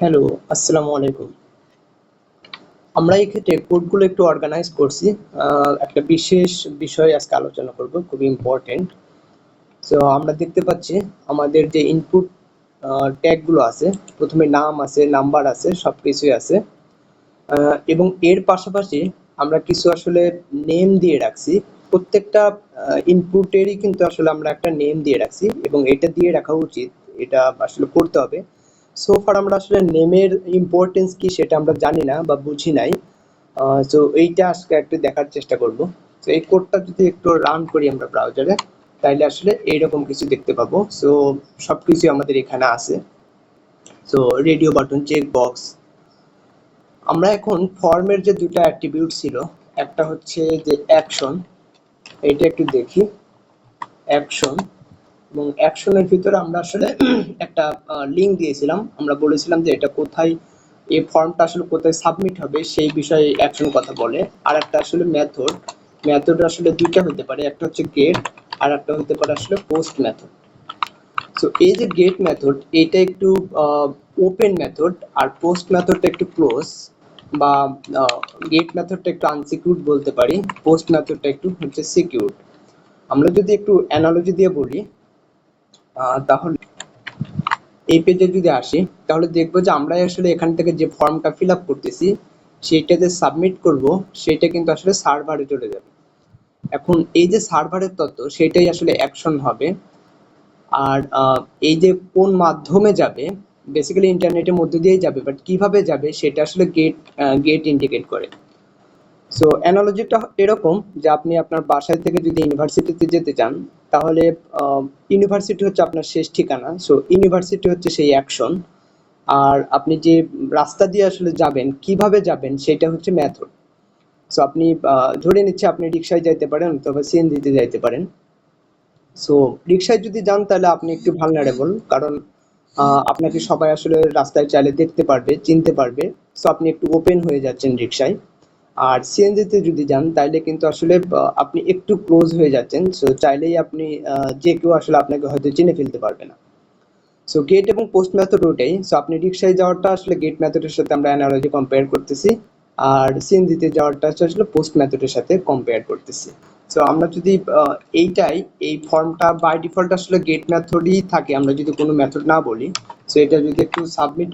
Hello, আসসালামু আলাইকুম। আমরা এই ক্ষেত্রে কোডগুলো একটু অর্গানাইজ করছি। একটা বিশেষ বিষয় আজকে আলোচনা করব, খুবই ইম্পর্টেন্ট। সো আমরা দেখতে পাচ্ছি আমাদের যে ইনপুট ট্যাগগুলো আছে, প্রথমে নাম আছে, নাম্বার আছে, সবকিছুই আছে। এবং এর পাশাপাশি আমরা কিছু আসলে নেম দিয়ে রাখছি। প্রত্যেকটা ইনপুটেরই কিন্তু আসলে আমরা একটা নেম দিয়ে রাখছি এবং এটা দিয়ে রাখা উচিত। এটা আসলে করতে হবে। সো ফার আমরা আসলে নেমের ইম্পর্টেন্স কি সেটা আমরা জানি না বা বুঝি নাই। সো এইটা আজকে একটু দেখার চেষ্টা করব। তো এই কোডটা যদি একটু রান করি আমরা ব্রাউজারে, তাইলে আসলে এইরকম কিছু দেখতে পাবো। সো সবকিছু আমাদের এখানে আছে। So radio button, check box. আমরা এখন ফর্মের যে দুটো অ্যাট্রিবিউট ছিল, একটা হচ্ছে যে অ্যাকশন, এটা একটু দেখি। অ্যাকশন এবং অ্যাকশনের ভিতরে আমরা আসলে একটা লিঙ্ক দিয়েছিলাম। আমরা বলেছিলাম যে এটা কোথায়, এই ফর্মটা আসলে কোথায় সাবমিট হবে সেই বিষয়ে অ্যাকশন কথা বলে। আর একটা আসলে মেথড, মেথড আসলে দুইটা হতে পারে, একটা হচ্ছে গেট আর একটা হতে পারে আসলে পোস্ট মেথড। সো এই যে গেট মেথড, এটা একটু ওপেন মেথড, আর পোস্ট মেথডটা একটু ক্লোজ, বা গেট মেথডটা একটু আনসিকিউরড বলতে পারি, পোস্ট মেথডটা একটু হচ্ছে সিকিউরড। আমরা যদি একটু অ্যানালজি দিয়ে বলি, তাহলে এই পেজে যদি আসি, তাহলে দেখবো যে আমরা আসলে এখান থেকে যে ফর্মটা ফিল আপ করতেছি সেইটা যে সাবমিট করব, সেটা কিন্তু আসলে সার্ভারে চলে যাবে। এখন এই যে সার্ভারের তথ্য, সেটাই আসলে অ্যাকশন হবে। আর এই যে কোন মাধ্যমে যাবে, বেসিক্যালি ইন্টারনেটের মধ্যে দিয়েই যাবে, বাট কিভাবে যাবে সেটা আসলে গেট ইন্ডিকেট করে। সো অ্যানালজিটা এরকম যে আপনি আপনার বাসায় থেকে যদি ইউনিভার্সিটিতে যেতে চান, তাহলে ইউনিভার্সিটি হচ্ছে আপনার শেষ ঠিকানা। সো ইউনিভার্সিটি হচ্ছে সেই অ্যাকশন। আর আপনি যে রাস্তা দিয়ে আসলে যাবেন, কিভাবে যাবেন, সেটা হচ্ছে মেথড। সো আপনি ধরে নিচ্ছে আপনি রিক্সায় যাইতে পারেন অথবা সিএনজিতে যাইতে পারেন। সো রিক্সায় যদি যান তাহলে আপনি একটু ভালনারেবল, কারণ আপনাকে সবাই আসলে রাস্তায় চাইলে দেখতে পারবে, চিনতে পারবে। সো আপনি একটু ওপেন হয়ে যাচ্ছেন রিক্সায়। আর সিএনজিতে যদি যান তাইলে কিন্তু আসলে আপনি একটু ক্লোজ হয়ে যাচ্ছেন। সো চাইলেই আপনি যে কেউ আসলে আপনাকে হয়তো চিনে ফেলতে পারবে না। সো গেট এবং পোস্ট মেথড ওটাই। সো আপনি রিক্সায় যাওয়াটা আসলে গেট মেথডের সাথে আমরা অ্যানালজি কম্পেয়ার করতেছি, আর সিএনজিতে যাওয়াটা আসলে পোস্ট মেথডের সাথে কম্পেয়ার করতেছি। সো আমরা যদি এইটাই, এই ফর্মটা বাই ডিফল্ট আসলে গেট মেথডই থাকে, আমরা যদি কোনো মেথড না বলি। সো এটা যদি একটু সাবমিট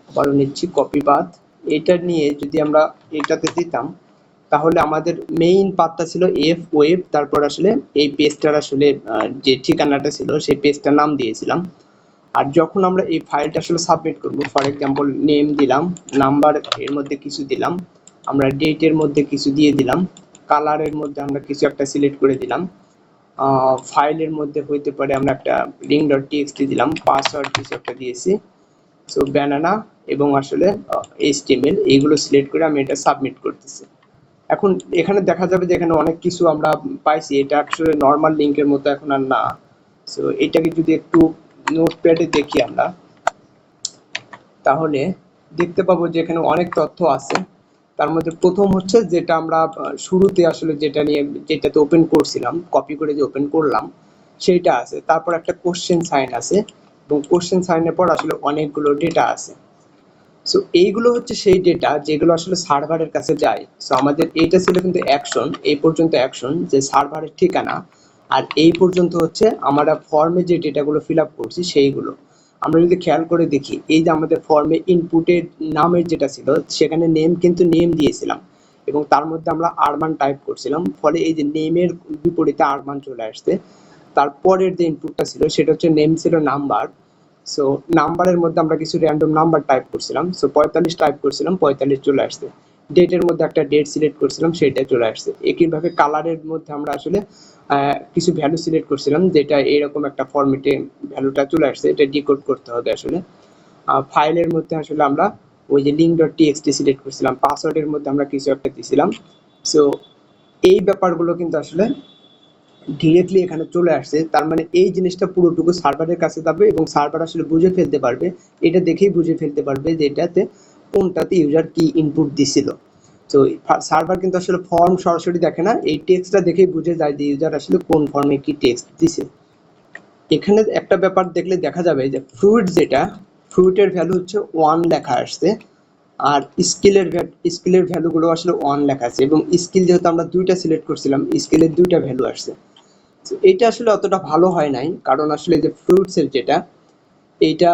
আবারও নিচ্ছি, কপি পাথ, এটা নিয়ে যদি আমরা এটাতে দিতাম, তাহলে আমাদের মেইন পাথটা ছিল এফ ওয়েব, তারপর আসলে এই পেজটার আসলে যে ঠিকানাটা ছিল সেই পেজটার নাম দিয়েছিলাম। আর যখন আমরা এই ফাইলটা আসলে সাবমিট করব, ফর এক্সাম্পল নেম দিলাম, নাম্বার এর মধ্যে কিছু দিলাম, আমরা ডেটের মধ্যে কিছু দিয়ে দিলাম, কালারের মধ্যে আমরা কিছু একটা সিলেক্ট করে দিলাম, ফাইলের মধ্যে হইতে পারে আমরা একটা লিঙ্ক ডট টিএক্সটি দিলাম, পাসওয়ার্ড কিছু একটা দিয়েছি। সো ব্যানানা এবং আসলে এইচটিএমএল, এইগুলো সিলেক্ট করে আমি এটা সাবমিট করতেছি। এখন এখানে দেখা যাবে যে এখানে অনেক কিছু আমরা পাইছি, এটা আসলে নর্মাল লিঙ্কের মতো এখন আর না। সো এটাকে যদি একটু নোটপ্যাডে দেখি আমরা, তাহলে দেখতে পাবো যে এখানে অনেক তথ্য আছে। তার মধ্যে প্রথম হচ্ছে যেটা আমরা শুরুতে আসলে যেটা নিয়ে, যেটাতে ওপেন করছিলাম, কপি করে যে ওপেন করলাম সেইটা আছে। তারপর একটা কোশ্চেন সাইন আছে এবং কোশ্চেন সাইনের পর আসলে অনেকগুলো ডেটা আছে। সো এইগুলো হচ্ছে সেই ডেটা যেগুলো আসলে সার্ভারের কাছে যায়। সো আমাদের এইটা ছিল কিন্তু অ্যাকশন, এই পর্যন্ত অ্যাকশন যে সার্ভারের ঠিকানা। আর এই পর্যন্ত হচ্ছে আমরা ফর্মে যে ডেটাগুলো ফিল আপ করছি সেইগুলো। আমরা যদি খেয়াল করে দেখি, এই যে আমাদের ফর্মে ইনপুটের নামের যেটা ছিল, সেখানে নেম কিন্তু নেম দিয়েছিলাম এবং তার মধ্যে আমরা আরমান টাইপ করছিলাম, ফলে এই যে নেমের বিপরীতে আরমান চলে আসছে। তারপরের যে ইনপুটটা ছিল সেটা হচ্ছে নেম ছিল নাম্বার। সো নাম্বারের মধ্যে আমরা কিছু র্যান্ডম নাম্বার টাইপ করছিলাম। সো 45 টাইপ করছিলাম, 45 চলে আসছে। ডেটের মধ্যে একটা ডেট সিলেক্ট করছিলাম, সেটা চলে আসছে। একইভাবে কালারের মধ্যে আমরা আসলে কিছু ভ্যালু সিলেক্ট করছিলাম, যেটা এরকম একটা ফরম্যাটে ভ্যালুটা চলে আসছে। এটা ডিকোড করতে হবে আসলে। ফাইলের মধ্যে আসলে আমরা ওই যে লিঙ্ক ডট টিএক্সটি সিলেক্ট করছিলাম, পাসওয়ার্ডের মধ্যে আমরা কিছু একটা দিছিলাম। সো এই ব্যাপারগুলো কিন্তু আসলে ডিরেক্টলি এখানে চলে আসছে। তার মানে এই জিনিসটা পুরোটুকু সার্ভারের কাছে যাবে এবং সার্ভার আসলে বুঝে ফেলতে পারবে, এটা দেখেই বুঝে ফেলতে পারবে যে এটাতে কোনটাতে ইউজার কি ইনপুট দিছিল। তো সার্ভার কিন্তু আসলে ফর্ম সরাসরি দেখে না, এই টেক্সটটা দেখেই বুঝে যায় যে ইউজার আসলে কোন ফর্মে কি টেক্সট দিছে। এখানে একটা ব্যাপার দেখলে দেখা যাবে যে ফ্লুইড যেটা, ফ্রুটের ভ্যালু হচ্ছে 1 লেখা আসছে, আর স্কিলের ভ্যালুগুলো আসলে 1 লেখা আছে, এবং স্কিল যেহেতু আমরা দুইটা সিলেক্ট করছিলাম, স্কিলের দুইটা ভ্যালু আসছে। তো এটা আসলে অতটা ভালো হয় নাই, কারণ আসলে যে ফ্রুটসের যেটা এইটা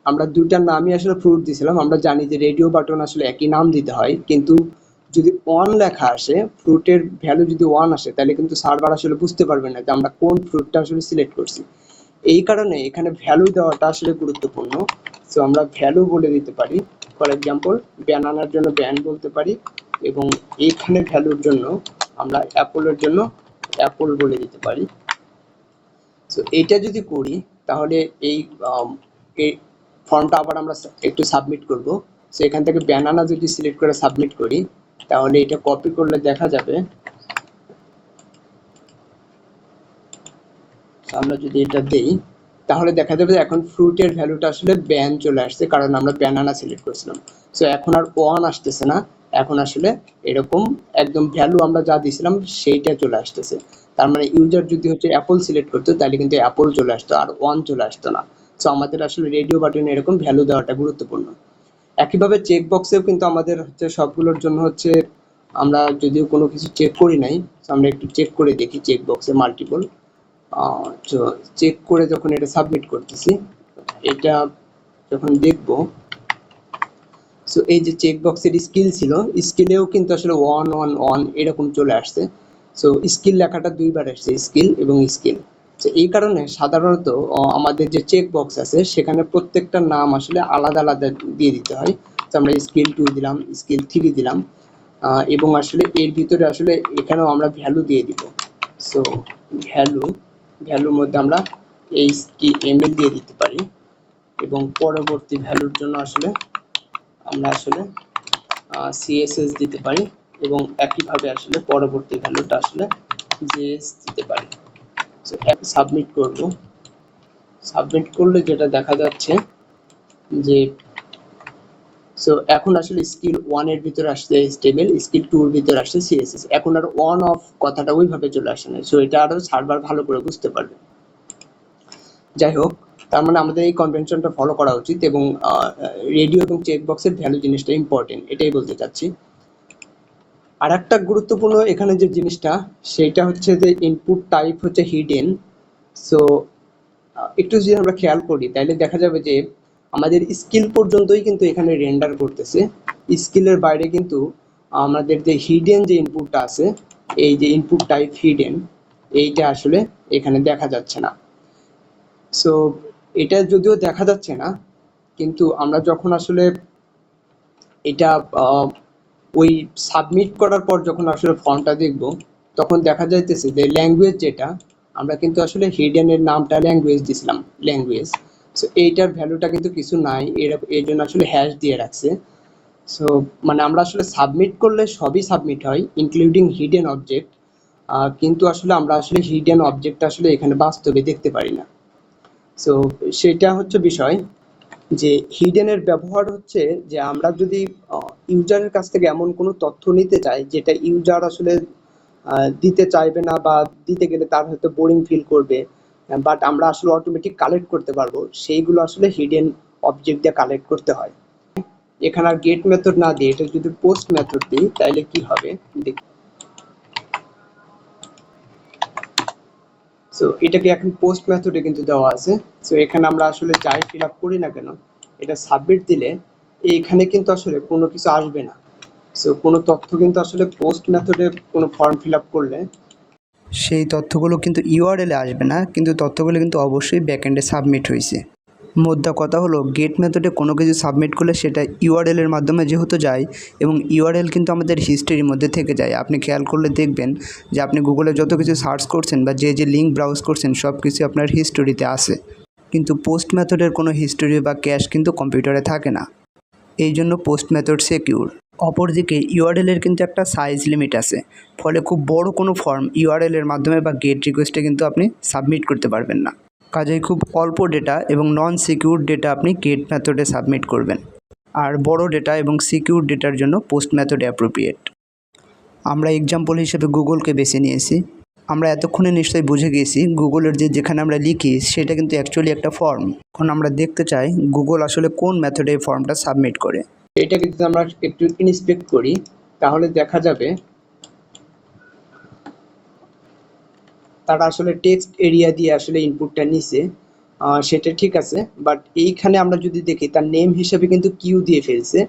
আমরা দুইটার নামই আসলে ফ্রুট দিয়েছিলাম। আমরা জানি যে রেডিও বাটন আসলে একই নাম দিতে হয়, কিন্তু যদি 1 লেখা আসে, ফ্রুটের ভ্যালু যদি 1 আসে, তাহলে কিন্তু সার্ভার আসলে বুঝতে পারবে না যে আমরা কোন ফ্রুটটা আসলে সিলেক্ট করছি। এই কারণে এখানে ভ্যালু দেওয়াটা আসলে গুরুত্বপূর্ণ। সো আমরা ভ্যালু বলে দিতে পারি, ফর এক্সাম্পল ব্যানানার জন্য ব্যান বলতে পারি, এবং এইখানে ভ্যালুর জন্য আমরা অ্যাপলের জন্য অ্যাপল বলে দিতে পারি। সো এইটা যদি করি, তাহলে এই ফর্মটা আবার আমরা একটু সাবমিট করব। সো এখান থেকে ব্যানানা যদি সিলেক্ট করে সাবমিট করি, তাহলে এটা কপি করলে দেখা যাবে। আমরা যদি এটা দেই, তাহলে দেখা যাবে এখন ফ্রুটের ভ্যালুটা আসলে ব্যান চলে আসছে, কারণ আমরা ব্যানানা সিলেক্ট করেছিলাম। সো এখন আর 1 আসতেছে না, এখন আসলে এরকম একদম ভ্যালু আমরা যা দিয়েছিলাম সেইটা চলে আসতেছে। তার মানে ইউজার যদি হচ্ছে অ্যাপল সিলেক্ট করতো, তাহলে কিন্তু অ্যাপল চলে আসতো, আর 1 চলে আসতো না। সো আমাদের আসলে রেডিও বাটনে এরকম ভ্যালু দেওয়াটা গুরুত্বপূর্ণ। একইভাবে চেক বক্সেও কিন্তু আমাদের হচ্ছে সবগুলোর জন্য হচ্ছে, আমরা যদিও কোনো কিছু চেক করি নাই, আমরা একটু চেক করে দেখি চেক বক্সে মাল্টিপল। তো চেক করে যখন এটা সাবমিট করতেছি, এটা যখন দেখব, সো এই যে চেক বক্সের স্কিল ছিল, স্কিলেও কিন্তু আসলে 1 1 1 এরকম চলে আসছে। সো স্কিল লেখাটা দুইবার আসছে, স্কিল এবং স্কিল। তো এই কারণে সাধারণত আমাদের যে চেক বক্স আছে, সেখানে প্রত্যেকটা নাম আসলে আলাদা আলাদা দিয়ে দিতে হয়। তো আমরা স্কিল 2 দিলাম, স্কিল 3 দিলাম, এবং আসলে এর ভিতরে আসলে এখানেও আমরা ভ্যালু দিয়ে দিব। সো ভ্যালুর মধ্যে আমরা HTML দিয়ে দিতে পারি, এবং পরবর্তী ভ্যালুর জন্য আসলে আমরা আসলে CSS দিতে পারি, এবং একইভাবে আসলে পরবর্তী ভ্যালুটা আসলে JS দিতে পারি। সো সাবমিট করব। সাবমিট করলে যেটা দেখা যাচ্ছে যে, সো এখন আসলে স্কিল 1 এর ভিতরে আসছে HTML, স্কিল 2 এর ভিতরে আসছে CSS। এখন আর অন অফ কথাটা ওইভাবে চলে আসে না। সো এটা আরো সার্ভার ভালো করে বুঝতে পারবে। যাই হোক, তার মানে আমাদের এই কনভেনশনটা ফলো করা উচিত, এবং রেডিও এবং চেক বক্সের ভ্যালু জিনিসটা ইম্পর্টেন্ট, এটাই বলতে চাচ্ছি। আর একটা গুরুত্বপূর্ণ এখানে যে জিনিসটা, সেটা হচ্ছে যে ইনপুট টাইপ হচ্ছে হিডেন। সো একটু যদি আমরা খেয়াল করি, তাহলে দেখা যাবে যে আমাদের স্কিল পর্যন্তই কিন্তু এখানে রেন্ডার করতেছে। স্কিলের বাইরে কিন্তু আমাদের যে হিডেন যে ইনপুটটা আছে, এই যে ইনপুট টাইপ হিডেন, এইটা আসলে এখানে দেখা যাচ্ছে না। সো এটা যদিও দেখা যাচ্ছে না, কিন্তু আমরা যখন আসলে এটা ওই সাবমিট করার পর যখন আসলে ফর্মটা দেখব, তখন দেখা যাইতেছে যে ল্যাঙ্গুয়েজ যেটা, আমরা কিন্তু আসলে হিডেনের নামটা ল্যাঙ্গুয়েজ দিছিলাম, ল্যাঙ্গুয়েজ। সো এইটার ভ্যালুটা কিন্তু কিছু নাই, এর জন্য আসলে হ্যাশ দিয়ে রাখছে। সো মানে আমরা আসলে সাবমিট করলে সবই সাবমিট হয়, ইনক্লুডিং হিডেন অবজেক্ট, কিন্তু আসলে আমরা আসলে হিডেন অবজেক্ট আসলে এখানে বাস্তবে দেখতে পারি না। সো সেটা হচ্ছে বিষয়, যে হিডেনের ব্যবহার হচ্ছে যে আমরা যদি ইউজারের কাছ থেকে এমন কোনো তথ্য নিতে চাই যেটা ইউজার আসলে দিতে চাইবে না, বা দিতে গেলে তার হয়তো বোরিং ফিল করবে, বাট আমরা আসলে অটোমেটিক কালেক্ট করতে পারবো, সেইগুলো আসলে হিডেন অবজেক্ট দিয়ে কালেক্ট করতে হয়। এখানে আর গেট মেথড না দিয়ে এটা যদি পোস্ট মেথড দিই, তাহলে কি হবে দেখি। সো এটাকে এখন পোস্ট মেথডে কিন্তু দেওয়া আছে। সো এখানে আমরা আসলে যাই ফিল আপ করি না কেন, এটা সাবমিট দিলে এইখানে কিন্তু আসলে কোনো কিছু আসবে না। সো কোনো তথ্য কিন্তু আসলে পোস্ট মেথডে কোনো ফর্ম ফিল আপ করলে সেই তথ্যগুলো কিন্তু ইউআরএলে আসবে না, কিন্তু তথ্যগুলো কিন্তু অবশ্যই ব্যাকএন্ডে সাবমিট হয়েছে। মোদ্দা কথা হলো, গেট মেথডে কোনো কিছু সাবমিট করলে সেটা ইউআরএলের মাধ্যমে যেহেতু যায়, এবং ইউআরএল কিন্তু আমাদের হিস্ট্রির মধ্যে থেকে যায়। আপনি খেয়াল করলে দেখবেন যে আপনি গুগলে যত কিছু সার্চ করছেন বা যে যে লিঙ্ক ব্রাউজ করছেন, সব কিছু আপনার হিস্টোরিতে আসে। কিন্তু পোস্ট মেথডের কোনো হিস্টোরি বা ক্যাশ কিন্তু কম্পিউটারে থাকে না, এই জন্য পোস্ট মেথড সিকিউর। অপরদিকে ইউআরএলের কিন্তু একটা সাইজ লিমিট আছে, ফলে খুব বড় কোনো ফর্ম ইউআরএলের মাধ্যমে বা গেট রিকোয়েস্টে কিন্তু আপনি সাবমিট করতে পারবেন না। কাজেই খুব অল্প ডেটা এবং নন সিকিউর ডেটা আপনি গেট মেথডে সাবমিট করবেন, আর বড় ডেটা এবং সিকিউর ডেটার জন্য পোস্ট মেথড অ্যাপ্রোপ্রিয়েট। আমরা এক্সাম্পল হিসেবে গুগলকে বেছে নিয়েছি। আমরা এতক্ষণে নিশ্চয়ই বুঝে গেছি গুগলের যেখানে আমরা লিখি সেটা কিন্তু অ্যাকচুয়ালি একটা ফর্ম। এখন আমরা দেখতে চাই গুগল আসলে কোন মেথডে এই ফর্মটা সাবমিট করে। এটাকে যদি আমরা একটু ইন্সপেক্ট করি তাহলে দেখা যাবে তারা আসলে টেক্সট এরিয়া দিয়ে আসলে ইনপুটটা নিছে, সেটা ঠিক আছে। বাট এইখানে আমরা যদি দেখি তার নেম হিসেবে কিন্তু কিউ দিয়ে ফেলছে,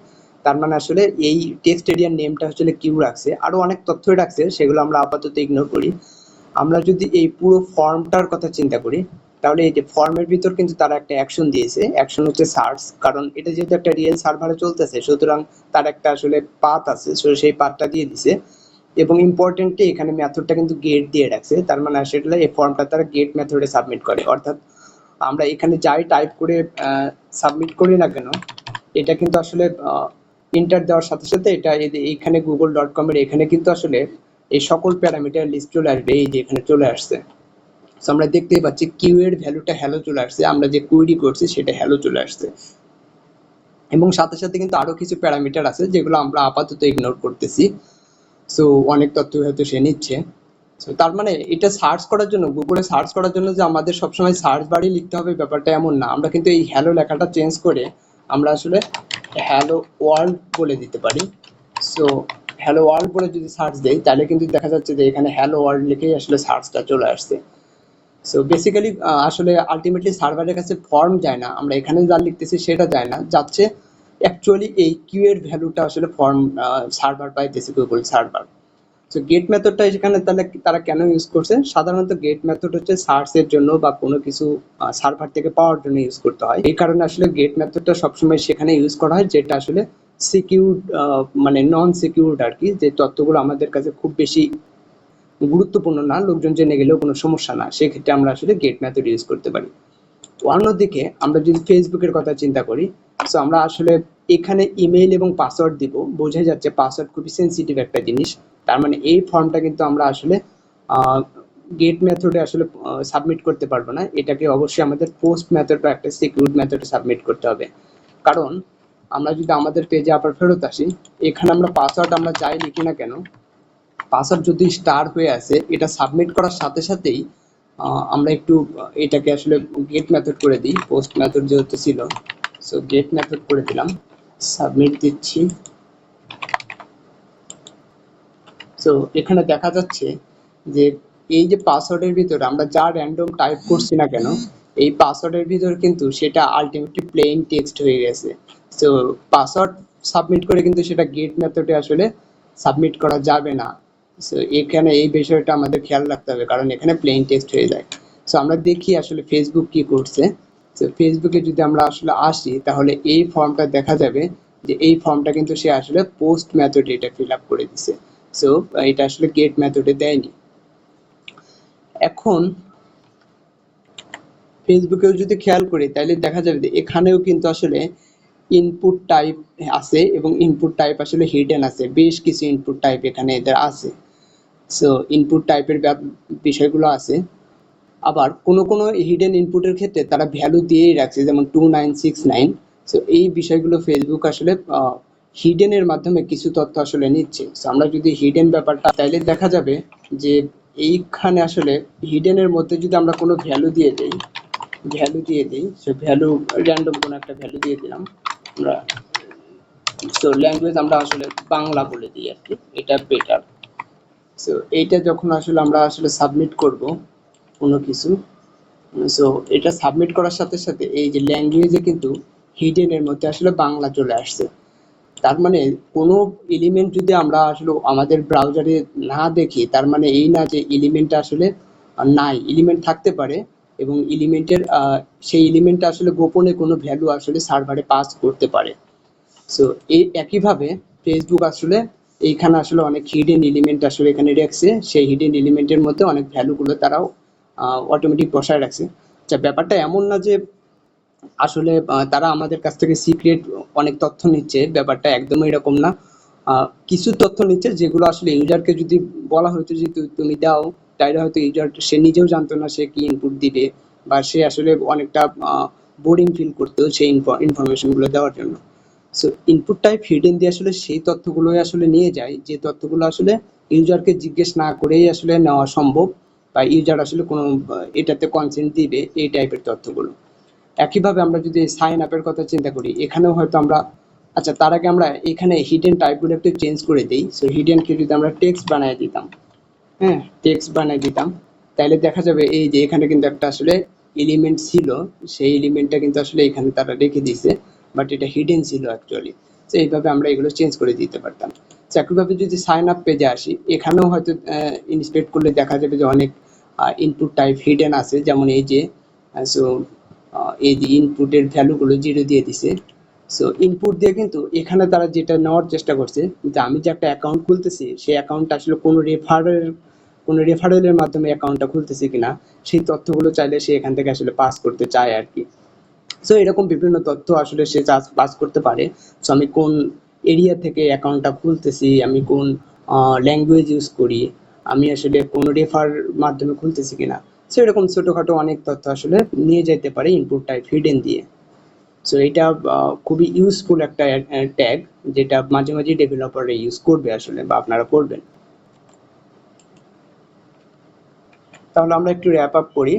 তার মানে আসলে এই টেক্সট এরিয়ার নেমটা আসলে কিউ রাখছে, আরো অনেক তথ্য রাখছে, সেগুলো আমরা আপাতত ইগনোর করি। আমরা যদি এই পুরো ফর্মটার কথা চিন্তা করি তাহলে এই যে ফর্মের ভিতর কিন্তু তারা একটা অ্যাকশন দিয়েছে, অ্যাকশন হচ্ছে সার্চ, কারণ এটা যেহেতু একটা রিয়েল সার্ভারে চলতেছে সুতরাং তার একটা আসলে পাথ আছে, সেই পাথটা দিয়ে দিছে। এবং ইম্পর্টেন্টলি এখানে মেথডটা কিন্তু গেট দিয়ে রাখছে, তার মানে আসলে এই ফর্মটা তারা গেট মেথডে সাবমিট করে, অর্থাৎ আমরা এখানে যাই টাইপ করে সাবমিট করি না কেন এটা কিন্তু আসলে ইন্টার দেওয়ার সাথে সাথে এটা এইখানে google.com এর এখানে কিন্তু আসলে এই সকল প্যারামিটার লিস্ট চলে আসবে, এই যে এখানে চলে আসছে। সো আমরা দেখতেই পাচ্ছি কিউ এর ভ্যালুটা হ্যালো চলে আসছে, আমরা যে কোয়েরি করছি সেটা হ্যালো চলে আসছে, এবং সাথে সাথে কিন্তু আরো কিছু প্যারামিটার আছে যেগুলো আমরা আপাতত ইগনোর করতেছি। সো অনেক তথ্য হয়তো সে নিচ্ছে। সো তার মানে এটা সার্চ করার জন্য, গুগলে সার্চ করার জন্য যে আমাদের সবসময় সার্চ বারই লিখতে হবে ব্যাপারটা এমন না, আমরা কিন্তু এই হ্যালো লেখাটা চেঞ্জ করে আমরা আসলে হ্যালো ওয়ার্ল্ড বলে দিতে পারি। সো হ্যালো ওয়ার্ল্ড বলে যদি সার্চ দেই তাহলে কিন্তু দেখা যাচ্ছে যে এখানে হ্যালো ওয়ার্ল্ড লিখেই আসলে সার্চটা চলে আসছে। সো বেসিক্যালি আসলে আলটিমেটলি সার্ভারের কাছে ফর্ম যায় না, আমরা এখানে যা লিখতেছি সেটা যায় না, যাচ্ছে অ্যাকচুয়ালি এই কিউ এর ভ্যালুটা আসলে ফর্ম সার্ভার পাইতেছে গুগল সার্ভার। সো গেট মেথডটা এখানে তাহলে তারা কেন ইউজ করছে? সাধারণত গেট মেথড হচ্ছে সার্চের জন্য বা কোনো কিছু সার্ভার থেকে পাওয়ার জন্য ইউজ করতে হয়, এই কারণে আসলে গেট মেথডটা সবসময় সেখানে ইউজ করা হয় যেটা আসলে সিকিউরড, মানে নন সিকিউরড আর কি, যে তথ্যগুলো আমাদের কাছে খুব বেশি গুরুত্বপূর্ণ না, লোকজন জেনে গেলেও কোনো সমস্যা না, সেক্ষেত্রে আমরা আসলে গেট মেথড ইউজ করতে পারি। অন্যদিকে আমরা যদি ফেসবুকের কথা চিন্তা করি, সো আমরা আসলে এখানে ইমেইল এবং পাসওয়ার্ড দিব, বোঝা যাচ্ছে পাসওয়ার্ড খুবই সেন্সিটিভ একটা জিনিস, তার মানে এই ফর্মটা কিন্তু আমরা আসলে গেট মেথডে আসলে সাবমিট করতে পারবো না, এটাকে অবশ্যই আমাদের পোস্ট মেথড বা একটা সিকিউরড মেথডে সাবমিট করতে হবে। কারণ আমরা যদি আমাদের পেজে আবার ফেরত আসি, এখানে আমরা পাসওয়ার্ড আমরা যাই লিখি না কেন, পাসওয়ার্ড যদি স্টার হয়ে আসে এটা সাবমিট করার সাথে সাথেই আমরা একটু এটাকে আসলে গেট মেথড করে দিই, পোস্ট মেথড যেহেতু ছিল, সো গেট মেথড করে দিলাম, সাবমিট দিচ্ছি। সো এখানে দেখা যাচ্ছে যে এই যে পাসওয়ার্ডের ভিতরে আমরা যা র্যান্ডম টাইপ করছি না কেন, এই পাসওয়ার্ডের ভিতর কিন্তু সেটা আলটিমেটলি প্লেন টেক্সট হয়ে গেছে। সো পাসওয়ার্ড সাবমিট করে কিন্তু সেটা গেট মেথডে আসলে সাবমিট করা যাবে না। সো এখানে এই বিষয়টা আমাদের খেয়াল রাখতে হবে, কারণ এখানে প্লেন টেক্সট হয়ে যায়। সো আমরা দেখি আসলে ফেসবুক কি করছে। সো ফেসবুকে যদি আমরা আসলে আসি তাহলে এই ফর্মটা দেখা যাবে যে এই ফর্মটা কিন্তু সে আসলে পোস্ট মেথডে এটা ফিল আপ করে দিছে। সো এটা আসলে গেট মেথডে দেয়নি। এখন ফেসবুকেও যদি খেয়াল করি তাহলে দেখা যাবে যে এখানেও কিন্তু আসলে ইনপুট টাইপ আছে এবং ইনপুট টাইপ আসলে হিডেন আছে, বেশ কিছু ইনপুট টাইপ এখানে এদের আছে। সো ইনপুট টাইপের বিষয়গুলো আছে, আবার কোনো কোনো হিডেন ইনপুটের ক্ষেত্রে তারা ভ্যালু দিয়েই রাখছে, যেমন 2969। সো এই বিষয়গুলো ফেসবুক আসলে হিডেনের মাধ্যমে কিছু তথ্য আসলে নিচ্ছে। সো আমরা যদি হিডেন ব্যাপারটা তাইলে দেখা যাবে যে এইখানে আসলে হিডেনের মধ্যে যদি আমরা কোনো ভ্যালু দিয়ে দিই, সে ভ্যালু র্যান্ডম কোনো একটা ভ্যালু দিয়ে দিলাম আমরা। সো ল্যাঙ্গুয়েজ আমরা আসলে বাংলা বলে দিই আর কি, এটা বেটার। সো এইটা যখন আসলে আমরা আসলে সাবমিট করব কোনো কিছু, সো এটা সাবমিট করার সাথে সাথে এই যে ল্যাঙ্গুয়েজে কিন্তু হিডেনের মধ্যে আসলে বাংলা চলে আসছে। তার মানে কোনো এলিমেন্ট যদি আমরা আসলে আমাদের ব্রাউজারে না দেখি তার মানে এই না যে এলিমেন্টটা আসলে নাই, এলিমেন্ট থাকতে পারে এবং এলিমেন্টের সেই এলিমেন্টটা আসলে গোপনে কোনো ভ্যালু আসলে সার্ভারে পাস করতে পারে। সো এই একইভাবে ফেসবুক আসলে এইখানে আসলে অনেক হিডেন এলিমেন্ট আসলে এখানে রাখছে, সেই হিডেন এলিমেন্টের মধ্যে অনেক ভ্যালুগুলো তারাও অটোমেটিক বসায় রাখছে। আচ্ছা, ব্যাপারটা এমন না যে আসলে তারা আমাদের কাছ থেকে সিক্রেট অনেক তথ্য নিচ্ছে, ব্যাপারটা একদমই এরকম না। কিছু তথ্য নিচ্ছে যেগুলো আসলে ইউজারকে যদি বলা হতো যে তুমি দাও, তাইলে হয়তো ইউজার সে নিজেও জানতো না সে কি ইনপুট দিবে, বা সে আসলে অনেকটা বোরিং ফিল করতো সেই ইনফরমেশনগুলো দেওয়ার জন্য। সো ইনপুট টাইপ হিডেন দিয়ে আসলে সেই তথ্যগুলোই আসলে নিয়ে যায় যে তথ্যগুলো আসলে ইউজারকে জিজ্ঞেস না করেই আসলে নেওয়া সম্ভব, বা ইউজার আসলে কোনো এটাতে কনসেন্ট দিবে, এই টাইপের তথ্যগুলো। একইভাবে আমরা যদি সাইন আপের কথা চিন্তা করি, এখানেও হয়তো আমরা, আচ্ছা তার আগে আমরা এখানে হিডেন টাইপগুলো একটু চেঞ্জ করে দিই। সো হিডেনকে যদি আমরা টেক্সট বানিয়ে দিতাম, হ্যাঁ টেক্সট বানিয়ে দিতাম, তাহলে দেখা যাবে এই যে এখানে কিন্তু একটা আসলে এলিমেন্ট ছিল, সেই এলিমেন্টটা কিন্তু আসলে এখানে তারা রেখে দিয়েছে, বাট এটা হিডেন ছিল অ্যাকচুয়ালি। তো এইভাবে আমরা এগুলো চেঞ্জ করে দিতে পারতাম। তো একইভাবে যদি সাইন আপ পেজে আসি, এখানেও হয়তো ইন্সপেক্ট করলে দেখা যাবে যে অনেক ইনপুট টাইপ হিডেন আছে, যেমন এই যে সো এই যে ইনপুটের ভ্যালুগুলো 0 দিয়ে দিছে। সো ইনপুট দিয়ে কিন্তু এখানে তারা যেটা নেওয়ার চেষ্টা করছে, যে আমি যে একটা অ্যাকাউন্ট খুলতেছি সেই অ্যাকাউন্টটা আসলে কোনো রেফারেলের মাধ্যমে অ্যাকাউন্টটা খুলতেছি কিনা, সেই তথ্যগুলো চাইলে সে এখান থেকে আসলে পাস করতে চায় আর কি। সো এরকম বিভিন্ন তথ্য আসলে সে পাস করতে পারে। সো আমি কোন এরিয়া থেকে অ্যাকাউন্টটা খুলতেছি, আমি কোন ল্যাঙ্গুয়েজ ইউজ করি, আমি আসলে কোন রেফার মাধ্যমে খুলতেছি কিনা, সো এরকম ছোটোখাটো অনেক তথ্য আসলে নিয়ে যেতে পারে ইনপুট টাইপ হিডেন দিয়ে। সো এটা খুবই ইউজফুল একটা ট্যাগ, যেটা মাঝে মাঝে ডেভেলপাররা ইউজ করবে আসলে, বা আপনারা করবেন। তাহলে আমরা একটু র্যাপ আপ করি।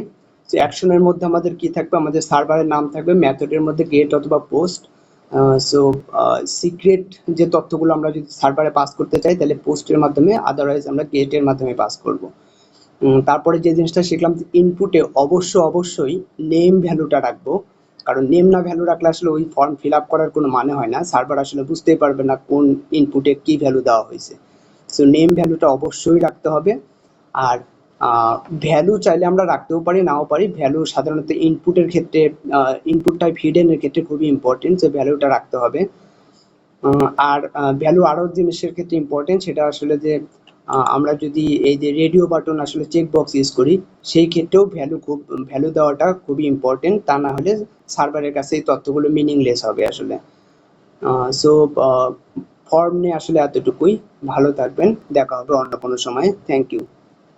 যে অ্যাকশনের মধ্যে আমাদের কি থাকবে, আমাদের সার্ভারের নাম থাকবে, মেথডের মধ্যে গেট অথবা পোস্ট। সো সিক্রেট যে তথ্যগুলো আমরা যদি সার্ভারে পাস করতে চাই তাহলে পোস্টের মাধ্যমে, আদারওয়াইজ আমরা গেটের মাধ্যমে পাস করব। তারপরে যে জিনিসটা শিখলাম, ইনপুটে অবশ্যই নেম ভ্যালুটা রাখবো, কারণ নেম না ভ্যালু রাখলে আসলে ওই ফর্ম ফিল আপ করার কোনো মানে হয় না, সার্ভার আসলে বুঝতেই পারবে না কোন ইনপুটে কি ভ্যালু দেওয়া হয়েছে। সো নেম ভ্যালুটা অবশ্যই রাখতে হবে। আর ভ্যালু চাইলে আমরা রাখতেও পারি, নাও পারি। ভ্যালু সাধারণত ইনপুটের ক্ষেত্রে, ইনপুট টাইপ হিডেনের ক্ষেত্রে খুবই ইম্পর্টেন্ট, যে ভ্যালুটা রাখতে হবে। আর ভ্যালু আরও জিনিসের ক্ষেত্রে ইম্পর্টেন্ট, সেটা আসলে যে আমরা যদি এই যে রেডিও বাটন আসলে চেক বক্স ইউজ করি, সেই ক্ষেত্রেও ভ্যালু দেওয়াটা খুবই ইম্পর্টেন্ট, তা না হলে সার্ভারের কাছে এই তথ্যগুলো মিনিংলেস হবে আসলে। সো ফর্ম নিয়ে আসলে এতটুকুই। ভালো থাকবেন, দেখা হবে অন্য কোনো সময়। Thank you.